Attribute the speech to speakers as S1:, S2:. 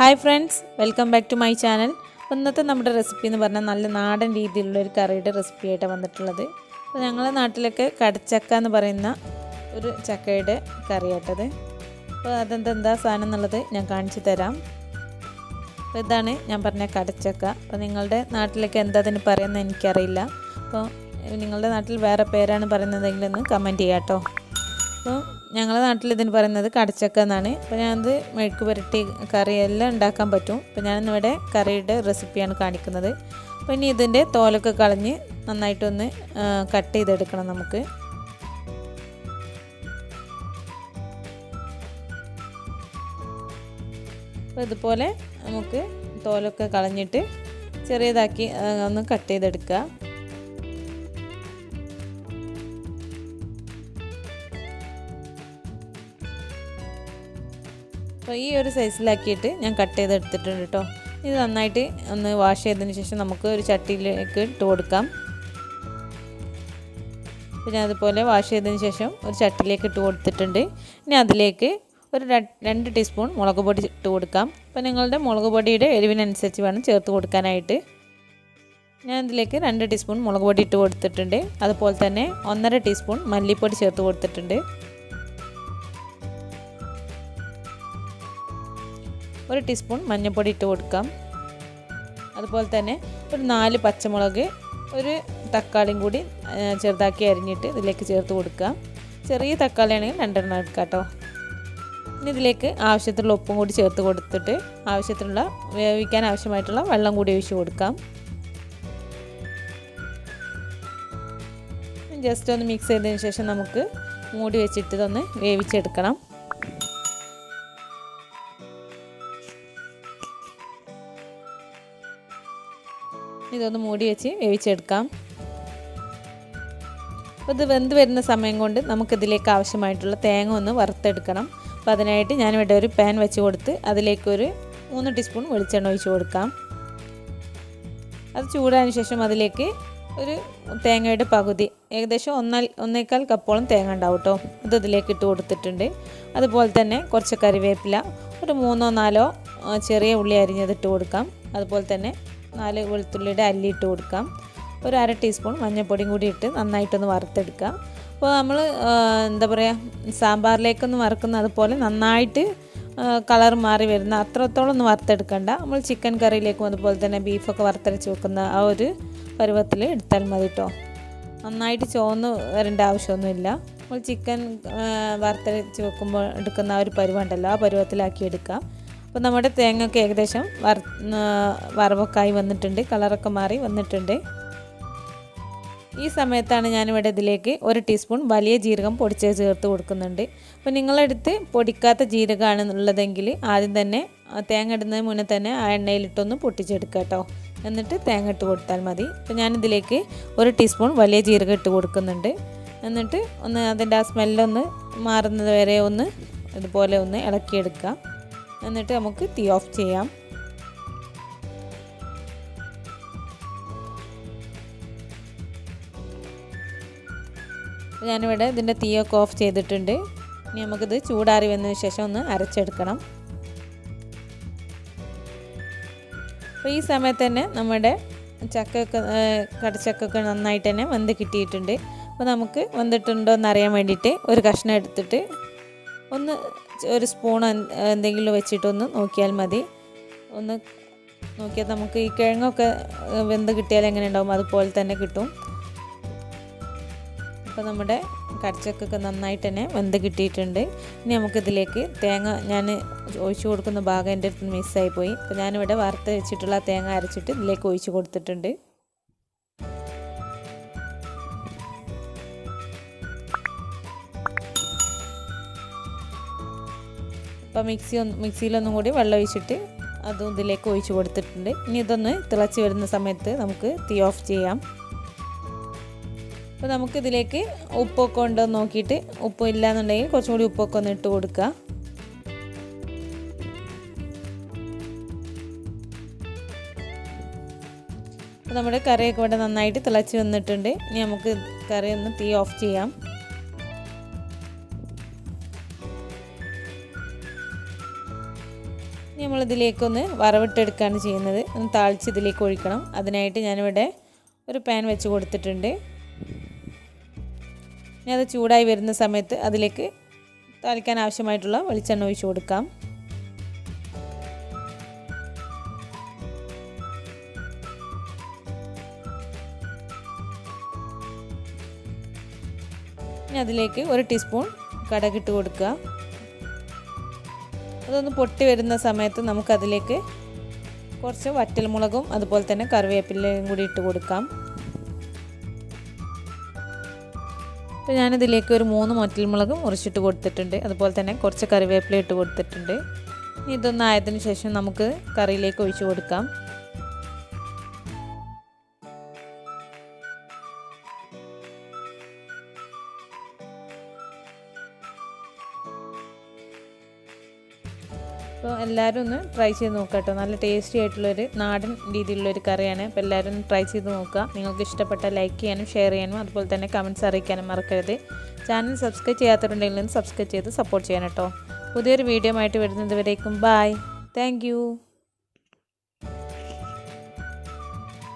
S1: Hi friends, welcome back to my channel. ഇന്നത്തെ നമ്മുടെ recipe എന്ന് പറഞ്ഞാൽ നല്ല നാടൻ രീതിയിലുള്ള ഒരു കറിയുടെ റെസിപ്പി ആയിട്ടാണ് വന്നിട്ടുള്ളത്. അപ്പോൾ ഞങ്ങളുടെ നാട്ടിലൊക്കെ കടച്ചക്ക എന്ന് പറയുന്ന ഒരു ചക്കയുടെ കറിയായിട്ടത്. അപ്പോൾ അതെന്താ സാധനം എന്നുള്ളത് ഞാൻ കാണിച്ചു തരാം. അപ്പോൾ ഇതാണ് ഞാൻ പറഞ്ഞ കടച്ചക്ക. അപ്പോൾ നിങ്ങളുടെ നാട്ടിലൊക്കെ എന്താ അതിന് പറയുന്നത് എനിക്കറിയില്ല. അപ്പോൾ നിങ്ങളുടെ നാട്ടിൽ വേറെ പേരാണ് പറയുന്നതെങ്കിൽ ഒന്ന് കമൻറ്റ് ചെയ്യാം കേട്ടോ. അപ്പോൾ ഞങ്ങളുടെ നാട്ടിൽ ഇതിന് പറയുന്നത് കടച്ചക്ക എന്നാണ്. അപ്പോൾ ഞാനത് മെഴുക്ക് പുരട്ടി കറിയെല്ലാം ഉണ്ടാക്കാൻ പറ്റും. അപ്പോൾ ഞാനിന്നിവിടെ കറിയുടെ റെസിപ്പിയാണ് കാണിക്കുന്നത്. അപ്പോൾ ഇനി ഇതിൻ്റെ തോലൊക്കെ കളഞ്ഞ് നന്നായിട്ടൊന്ന് കട്ട് ചെയ്തെടുക്കണം നമുക്ക്. അപ്പോൾ ഇതുപോലെ നമുക്ക് തോലൊക്കെ കളഞ്ഞിട്ട് ചെറിയതാക്കി ഒന്ന് കട്ട് ചെയ്തെടുക്കുക. അപ്പോൾ ഈ ഒരു സൈസിലാക്കിയിട്ട് ഞാൻ കട്ട് ചെയ്തെടുത്തിട്ടുണ്ട് കേട്ടോ. ഇത് നന്നായിട്ട് ഒന്ന് വാഷ് ചെയ്തതിന് ശേഷം നമുക്ക് ഒരു ചട്ടിയിലേക്ക് ഇട്ട് കൊടുക്കാം. പിന്നെ അതുപോലെ വാഷ് ചെയ്തതിന് ശേഷം ഒരു ചട്ടിയിലേക്ക് ഇട്ട് കൊടുത്തിട്ടുണ്ട്. ഇനി അതിലേക്ക് ഒരു 2 ടീസ്പൂൺ മുളക് പൊടി ഇട്ട് കൊടുക്കാം. അപ്പോൾ നിങ്ങളുടെ മുളക് പൊടിയുടെ എരിവിനനുസരിച്ച് വേണം ചേർത്ത് കൊടുക്കാനായിട്ട്. ഞാൻ ഇതിലേക്ക് 2 ടീസ്പൂൺ മുളക് പൊടി ഇട്ട് കൊടുത്തിട്ടുണ്ട്. അതുപോലെ തന്നെ 1.5 ടീസ്പൂൺ മല്ലിപ്പൊടി ചേർത്ത് കൊടുത്തിട്ടുണ്ട്. 1 ടീസ്പൂൺ മഞ്ഞൾപ്പൊടി ഇട്ട് കൊടുക്കാം. അതുപോലെ തന്നെ ഒരു 4 പച്ചമുളക്, ഒരു തക്കാളിയും കൂടി ചെറുതാക്കി അരിഞ്ഞിട്ട് ഇതിലേക്ക് ചേർത്ത് കൊടുക്കുക. ചെറിയ തക്കാളി ആണെങ്കിൽ 2 എണ്ണം എടുക്കാം കേട്ടോ. ഇനി ഇതിലേക്ക് ആവശ്യത്തിനുള്ള ഉപ്പും കൂടി ചേർത്ത് കൊടുത്തിട്ട് ആവശ്യത്തിനുള്ള വേവിക്കാൻ ആവശ്യമായിട്ടുള്ള വെള്ളം കൂടി ഒഴിച്ച് കൊടുക്കാം. ജസ്റ്റ് ഒന്ന് മിക്സ് ചെയ്തതിന് ശേഷം നമുക്ക് മൂടി വെച്ചിട്ട് ഇതൊന്ന് വേവിച്ചെടുക്കണം. ഇതൊന്ന് മൂടി വെച്ച് വേവിച്ചെടുക്കാം. അപ്പോൾ ഇത് വെന്ത് വരുന്ന സമയം കൊണ്ട് നമുക്കിതിലേക്ക് ആവശ്യമായിട്ടുള്ള തേങ്ങ ഒന്ന് വറുത്തെടുക്കണം. അപ്പോൾ അതിനായിട്ട് ഞാനിവിടെ ഒരു പാൻ വെച്ച് കൊടുത്ത് അതിലേക്കൊരു 3 ടീസ്പൂൺ വെളിച്ചെണ്ണ ഒഴിച്ച് കൊടുക്കാം. അത് ചൂടായതിനു ശേഷം അതിലേക്ക് ഒരു തേങ്ങയുടെ പകുതി, ഏകദേശം 1.25 കപ്പോളം തേങ്ങ ഉണ്ടാവും കേട്ടോ, അത് ഇതിലേക്ക് ഇട്ട് കൊടുത്തിട്ടുണ്ട്. അതുപോലെ തന്നെ കുറച്ച് കറിവേപ്പില, ഒരു 3-4 ചെറിയ ഉള്ളി അരിഞ്ഞതിട്ട് കൊടുക്കാം. അതുപോലെ തന്നെ 4 വെളുത്തുള്ളിയുടെ അല്ലി ഇട്ട് കൊടുക്കാം. ഒരു 1/2 ടീസ്പൂൺ മഞ്ഞൾപ്പൊടിയും കൂടി ഇട്ട് നന്നായിട്ടൊന്ന് വറുത്തെടുക്കുക. അപ്പോൾ നമ്മൾ എന്താ പറയുക, സാമ്പാറിലേക്കൊന്ന് വറുക്കുന്ന അതുപോലെ നന്നായിട്ട് കളർ മാറി വരുന്ന അത്രത്തോളം ഒന്നും വറുത്തെടുക്കണ്ട. നമ്മൾ ചിക്കൻ കറിയിലേക്കും അതുപോലെ തന്നെ ബീഫൊക്കെ വറുത്തരച്ച് വെക്കുന്ന ആ ഒരു പരുവത്തിൽ എടുത്താൽ മതി കേട്ടോ. നന്നായിട്ട് ചുവന്ന് വരേണ്ട ആവശ്യമൊന്നുമില്ല. നമ്മൾ ചിക്കൻ വറുത്തരച്ച് വെക്കുമ്പോൾ എടുക്കുന്ന ആ ഒരു പരുവുണ്ടല്ലോ, ആ പരുവത്തിലാക്കി എടുക്കാം. അപ്പോൾ നമ്മുടെ തേങ്ങയൊക്കെ ഏകദേശം വറവൊക്കെ ആയി വന്നിട്ടുണ്ട്, കളറൊക്കെ മാറി വന്നിട്ടുണ്ട്. ഈ സമയത്താണ് ഞാനിവിടെ ഇതിലേക്ക് 1 ടീസ്പൂൺ വലിയ ജീരകം പൊടിച്ച് ചേർത്ത് കൊടുക്കുന്നുണ്ട്. അപ്പോൾ നിങ്ങളെടുത്ത് പൊടിക്കാത്ത ജീരകമാണ് ഉള്ളതെങ്കിൽ ആദ്യം തന്നെ തേങ്ങ ഇടുന്നതിന് മുന്നേ തന്നെ ആ എണ്ണയിലിട്ടൊന്ന് പൊട്ടിച്ചെടുക്കുക കേട്ടോ. എന്നിട്ട് തേങ്ങ ഇട്ട് കൊടുത്താൽ മതി. അപ്പോൾ ഞാനിതിലേക്ക് 1 ടീസ്പൂൺ വലിയ ജീരകം ഇട്ട് കൊടുക്കുന്നുണ്ട്. എന്നിട്ട് ഒന്ന് അതിൻ്റെ ആ സ്മെല്ലൊന്ന് മാറുന്നത് വരെ ഒന്ന് ഇതുപോലെ ഒന്ന് ഇളക്കിയെടുക്കുക. എന്നിട്ട് നമുക്ക് തീ ഓഫ് ചെയ്യാം. ഞാനിവിടെ ഇതിൻ്റെ തീയൊക്കെ ഓഫ് ചെയ്തിട്ടുണ്ട്. ഇനി നമുക്കിത് ചൂടാറി വന്നതിന് ശേഷം ഒന്ന് അരച്ചെടുക്കണം. അപ്പോൾ ഈ സമയത്ത് തന്നെ നമ്മുടെ കടച്ചക്കൊക്കെ നന്നായിട്ട് തന്നെ വെന്ത് കിട്ടിയിട്ടുണ്ട്. അപ്പോൾ നമുക്ക് വെന്തിട്ടുണ്ടോ എന്നറിയാൻ വേണ്ടിയിട്ട് ഒരു കഷ്ണം എടുത്തിട്ട് ഒന്ന് ഒരു സ്പൂൺ എന്തെങ്കിലും വെച്ചിട്ടൊന്ന് നോക്കിയാൽ മതി. ഒന്ന് നോക്കിയാൽ നമുക്ക് ഈ കിഴങ്ങൊക്കെ വെന്ത് കിട്ടിയാൽ എങ്ങനെ ഉണ്ടാവും അതുപോലെ തന്നെ കിട്ടും. അപ്പോൾ നമ്മുടെ കടച്ചക്കൊക്കെ നന്നായിട്ട് തന്നെ വെന്ത് കിട്ടിയിട്ടുണ്ട്. ഇനി നമുക്കിതിലേക്ക് തേങ്ങ ഞാൻ ഒഴിച്ചു കൊടുക്കുന്ന ഭാഗം എൻ്റെ അടുത്ത് മിസ്സായി പോയി. അപ്പോൾ ഞാനിവിടെ വറുത്ത് വെച്ചിട്ടുള്ള തേങ്ങ അരച്ചിട്ട് ഇതിലേക്ക് ഒഴിച്ച് കൊടുത്തിട്ടുണ്ട്. അപ്പോൾ മിക്സിയിലൊന്നും കൂടി വെള്ളം ഒഴിച്ചിട്ട് അതും ഇതിലേക്ക് ഒഴിച്ച് കൊടുത്തിട്ടുണ്ട്. ഇനി ഇതൊന്ന് തിളച്ച് വരുന്ന സമയത്ത് നമുക്ക് തീ ഓഫ് ചെയ്യാം. അപ്പോൾ നമുക്കിതിലേക്ക് ഉപ്പൊക്കെ ഉണ്ടോ എന്ന് നോക്കിയിട്ട്, ഉപ്പ് ഇല്ല എന്നുണ്ടെങ്കിൽ കുറച്ചും കൂടി ഉപ്പൊക്കെ ഒന്ന് ഇട്ട് കൊടുക്കുക. അപ്പോൾ നമ്മുടെ കറിയൊക്കെ ഇവിടെ നന്നായിട്ട് തിളച്ച് വന്നിട്ടുണ്ട്. ഇനി നമുക്ക് കറി ഒന്ന് തീ ഓഫ് ചെയ്യാം.
S2: ഇനി നമ്മൾ
S1: നമ്മളിതിലേക്കൊന്ന് വറവിട്ടെടുക്കുകയാണ് ചെയ്യുന്നത്. ഒന്ന് താളിച്ച് ഇതിലേക്ക് ഒഴിക്കണം. അതിനായിട്ട് ഞാനിവിടെ ഒരു പാൻ വെച്ച് കൊടുത്തിട്ടുണ്ട്. ഇനി അത് ചൂടായി വരുന്ന സമയത്ത് അതിലേക്ക് താളിക്കാൻ ആവശ്യമായിട്ടുള്ള വെളിച്ചെണ്ണ ഒഴിച്ച് കൊടുക്കാം. ഇനി അതിലേക്ക് 1 ടീസ്പൂൺ കടുകിട്ട് കൊടുക്കുക. അതൊന്ന് പൊട്ടി വരുന്ന സമയത്ത് നമുക്കതിലേക്ക് കുറച്ച് വറ്റൽമുളകും അതുപോലെ തന്നെ കറിവേപ്പിലയും കൂടി ഇട്ട് കൊടുക്കാം. അപ്പോൾ ഞാനിതിലേക്ക് ഒരു 3 വറ്റൽമുളകും മുറിച്ചിട്ട് കൊടുത്തിട്ടുണ്ട്. അതുപോലെ തന്നെ കുറച്ച് കറിവേപ്പില ഇട്ട് കൊടുത്തിട്ടുണ്ട്. ഇതൊന്ന് ആയതിനു ശേഷം നമുക്ക് കറിയിലേക്ക് ഒഴിച്ച് കൊടുക്കാം. അപ്പോൾ എല്ലാവരും ഒന്ന് ട്രൈ ചെയ്ത് നോക്കുക കേട്ടോ. നല്ല ടേസ്റ്റി ആയിട്ടുള്ളൊരു നാടൻ രീതിയിലുള്ളൊരു കറിയാണ്. അപ്പോൾ എല്ലാവരും ഒന്ന് ട്രൈ ചെയ്ത് നോക്കുക. നിങ്ങൾക്ക് ഇഷ്ടപ്പെട്ട ലൈക്ക് ചെയ്യാനും ഷെയർ ചെയ്യാനും അതുപോലെ തന്നെ കമൻറ്റ്സ് അറിയിക്കാനും മറക്കരുത്. ചാനൽ സബ്സ്ക്രൈബ് ചെയ്യാത്തവരുണ്ടെങ്കിൽ സബ്സ്ക്രൈബ് ചെയ്ത് സപ്പോർട്ട് ചെയ്യാൻ കേട്ടോ. പുതിയൊരു വീഡിയോ ആയിട്ട് വരുന്നത് വരേക്കും ബൈ. Thank you.